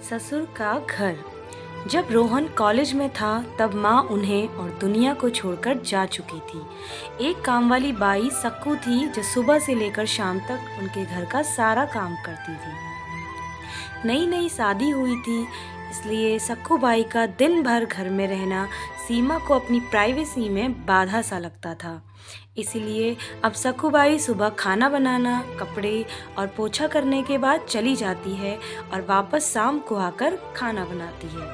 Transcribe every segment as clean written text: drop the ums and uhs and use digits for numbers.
ससुर का घर। जब रोहन कॉलेज में था तब माँ उन्हें और दुनिया को छोड़कर जा चुकी थी। एक काम वाली बाई सक्कू थी जो सुबह से लेकर शाम तक उनके घर का सारा काम करती थी। नई नई शादी हुई थी, इसलिए सक्कू बाई का दिन भर घर में रहना सीमा को अपनी प्राइवेसी में बाधा सा लगता था। इसलिए अब सक्कू बाई सुबह खाना बनाना, कपड़े और पोछा करने के बाद चली जाती है और वापस शाम को आकर खाना बनाती है।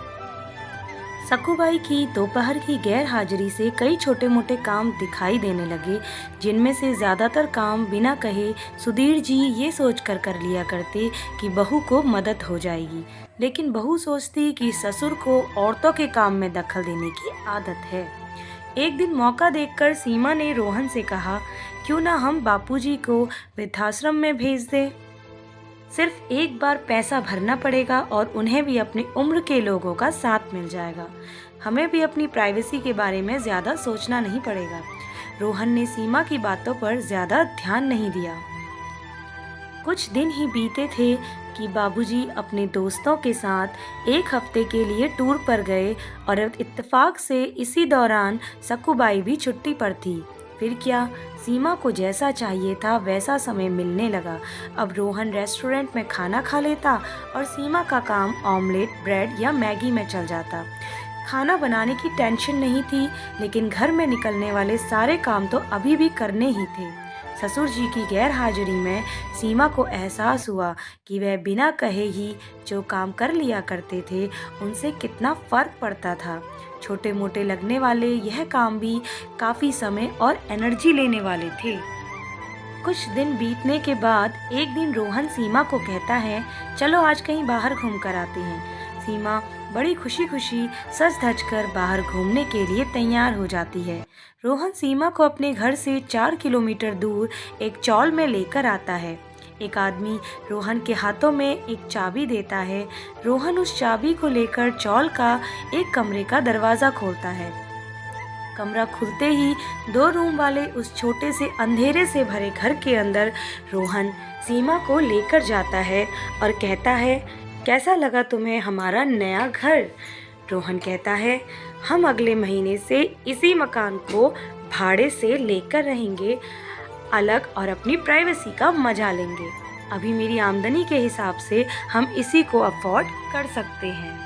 सक्कूबाई की दोपहर की गैर हाजिरी से कई छोटे मोटे काम दिखाई देने लगे, जिनमें से ज़्यादातर काम बिना कहे सुधीर जी ये सोच कर लिया करते कि बहू को मदद हो जाएगी, लेकिन बहू सोचती कि ससुर को औरतों के काम में दखल देने की आदत है। एक दिन मौका देखकर सीमा ने रोहन से कहा, क्यों ना हम बापूजी को वृद्धाश्रम में भेज दें। सिर्फ एक बार पैसा भरना पड़ेगा और उन्हें भी अपनी उम्र के लोगों का साथ मिल जाएगा। हमें भी अपनी प्राइवेसी के बारे में ज़्यादा सोचना नहीं पड़ेगा। रोहन ने सीमा की बातों पर ज़्यादा ध्यान नहीं दिया। कुछ दिन ही बीते थे कि बाबूजी अपने दोस्तों के साथ एक हफ्ते के लिए टूर पर गए और इत्तेफाक से इसी दौरान सक्कूबाई भी छुट्टी पर थी। फिर क्या, सीमा को जैसा चाहिए था वैसा समय मिलने लगा। अब रोहन रेस्टोरेंट में खाना खा लेता और सीमा का काम ऑमलेट, ब्रेड या मैगी में चल जाता। खाना बनाने की टेंशन नहीं थी, लेकिन घर में निकलने वाले सारे काम तो अभी भी करने ही थे। ससुर जी की गैर हाजिरी में सीमा को एहसास हुआ कि वह बिना कहे ही जो काम कर लिया करते थे उनसे कितना फ़र्क पड़ता था। छोटे मोटे लगने वाले यह काम भी काफ़ी समय और एनर्जी लेने वाले थे। कुछ दिन बीतने के बाद एक दिन रोहन सीमा को कहता है, चलो आज कहीं बाहर घूम कर आते हैं। सीमा बड़ी खुशी खुशी सज धज कर बाहर घूमने के लिए तैयार हो जाती है। रोहन सीमा को अपने घर से 4 किलोमीटर दूर एक चौल में लेकर आता है। एक आदमी रोहन के हाथों में एक चाबी देता है। रोहन उस चाबी को लेकर चौल का एक कमरे का दरवाज़ा खोलता है। कमरा खुलते ही 2 रूम वाले उस छोटे से अंधेरे से भरे घर के अंदर रोहन सीमा को लेकर जाता है और कहता है, कैसा लगा तुम्हें हमारा नया घर? रोहन कहता है, हम अगले महीने से इसी मकान को भाड़े से लेकर रहेंगे अलग और अपनी प्राइवेसी का मजा लेंगे। अभी मेरी आमदनी के हिसाब से हम इसी को अफोर्ड कर सकते हैं।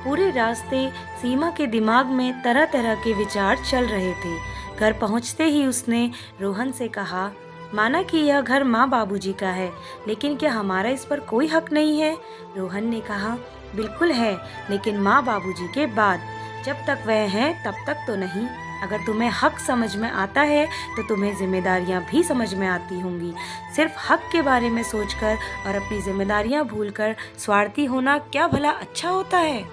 पूरे रास्ते सीमा के दिमाग में तरह तरह के विचार चल रहे थे। घर पहुंचते ही उसने रोहन से कहा, माना कि यह घर माँ बाबूजी का है, लेकिन क्या हमारा इस पर कोई हक नहीं है? रोहन ने कहा, बिल्कुल है, लेकिन माँ बाबूजी के बाद। जब तक वह हैं तब तक तो नहीं। अगर तुम्हें हक समझ में आता है तो तुम्हें जिम्मेदारियां भी समझ में आती होंगी। सिर्फ हक के बारे में सोचकर और अपनी जिम्मेदारियां भूलकर स्वार्थी होना क्या भला अच्छा होता है?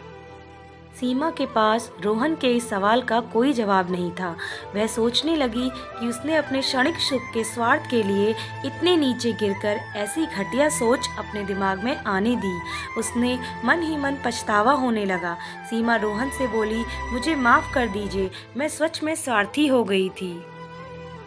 सीमा के पास रोहन के इस सवाल का कोई जवाब नहीं था। वह सोचने लगी कि उसने अपने क्षणिक सुख के स्वार्थ के लिए इतने नीचे गिरकर ऐसी घटिया सोच अपने दिमाग में आने दी। उसने मन ही मन पछतावा होने लगा। सीमा रोहन से बोली, मुझे माफ़ कर दीजिए, मैं सच में स्वार्थी हो गई थी।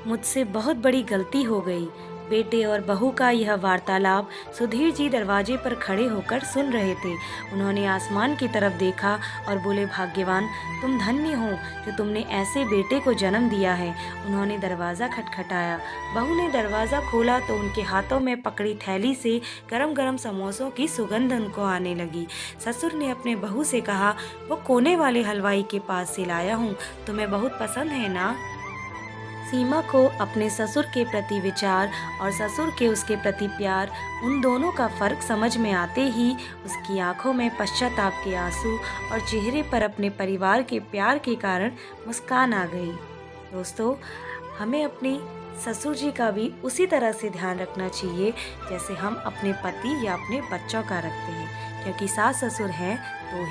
मुझसे बहुत बड़ी गलती हो गई। बेटे और बहू का यह वार्तालाप सुधीर जी दरवाजे पर खड़े होकर सुन रहे थे। उन्होंने आसमान की तरफ देखा और बोले, भाग्यवान, तुम धन्य हो जो तुमने ऐसे बेटे को जन्म दिया है। उन्होंने दरवाज़ा खटखटाया। बहू ने दरवाज़ा खोला तो उनके हाथों में पकड़ी थैली से गरम गरम समोसों की सुगंध उनको आने लगी। ससुर ने अपने बहू से कहा, वो कोने वाले हलवाई के पास से लाया हूँ, तुम्हें बहुत पसंद है ना? सीमा को अपने ससुर के प्रति विचार और ससुर के उसके प्रति प्यार, उन दोनों का फ़र्क समझ में आते ही उसकी आंखों में पश्चाताप के आंसू और चेहरे पर अपने परिवार के प्यार के कारण मुस्कान आ गई। दोस्तों, हमें अपने ससुर जी का भी उसी तरह से ध्यान रखना चाहिए जैसे हम अपने पति या अपने बच्चों का रखते हैं, क्योंकि सास ससुर हैं तो ही